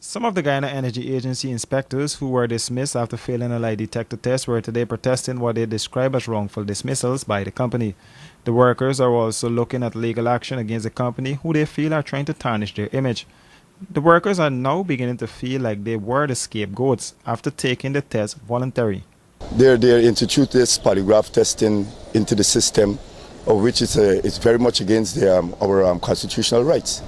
Some of the Guyana Energy Agency inspectors who were dismissed after failing a lie detector test were today protesting what they describe as wrongful dismissals by the company. The workers are also looking at legal action against the company, who they feel are trying to tarnish their image. The workers are now beginning to feel like they were the scapegoats after taking the test voluntarily. They institute this polygraph testing into the system, of which it's very much against our constitutional rights,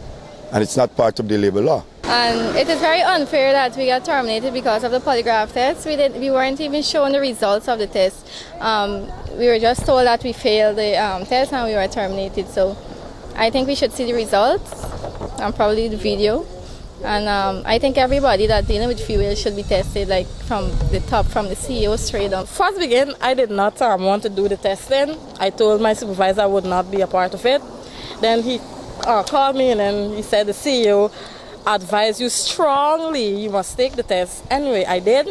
and it's not part of the labor law. And it is very unfair that we got terminated because of the polygraph test. We weren't even shown the results of the test. We were just told that we failed the test and we were terminated. So I think we should see the results and probably the video. And I think everybody that dealing with fuel should be tested, like from the top, from the CEO straight up. First begin, I did not want to do the testing. I told my supervisor I would not be a part of it. Then he called me and then he said the CEO advised you strongly you must take the test. Anyway, I did.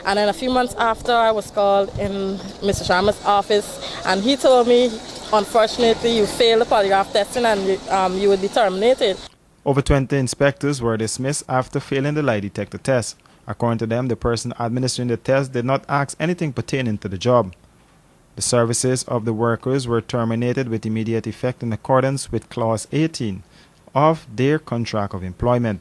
And then a few months after, I was called in Mr. Sharma's office and he told me, unfortunately, you failed the polygraph testing and you would be terminated. Over 20 inspectors were dismissed after failing the lie detector test. According to them, the person administering the test did not ask anything pertaining to the job. The services of the workers were terminated with immediate effect in accordance with Clause 18 of their contract of employment.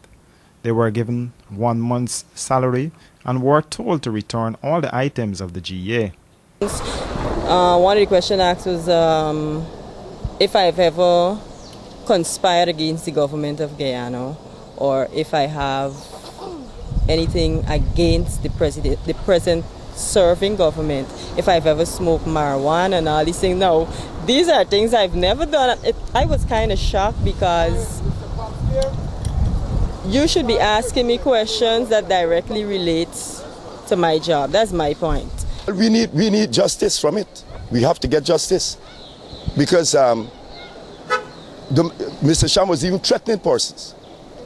They were given 1 month's salary and were told to return all the items of the GEA. One of the questions asked was if I've ever conspired against the government of Guyana, or if I have anything against the present serving government, if I've ever smoked marijuana and all these things. No, these are things I've never done. I was kind of shocked because you should be asking me questions that directly relate to my job. That's my point. We need justice from it. We have to get justice because Mr. Sharma was even threatening persons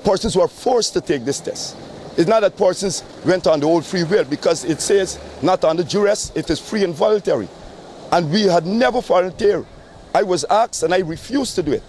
who are forced to take this test. It's not that persons went on the old free will, because it says not under duress, it is free and voluntary. And we had never volunteered. I was asked and I refused to do it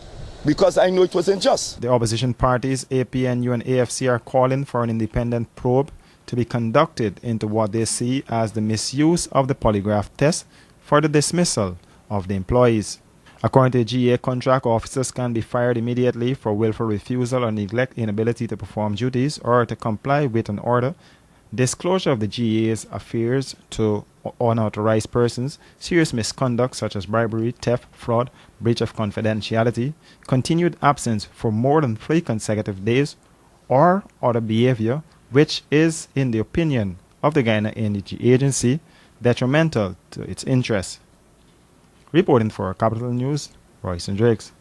because I knew it was unjust. The opposition parties, APNU and AFC, are calling for an independent probe to be conducted into what they see as the misuse of the polygraph test for the dismissal of the employees. According to the GEA contract, officers can be fired immediately for willful refusal or neglect, inability to perform duties or to comply with an order, disclosure of the GEA's affairs to unauthorized persons, serious misconduct such as bribery, theft, fraud, breach of confidentiality, continued absence for more than 3 consecutive days, or other behavior which is, in the opinion of the Guyana Energy Agency, detrimental to its interests. Reporting for Capital News, Royce and Drakes.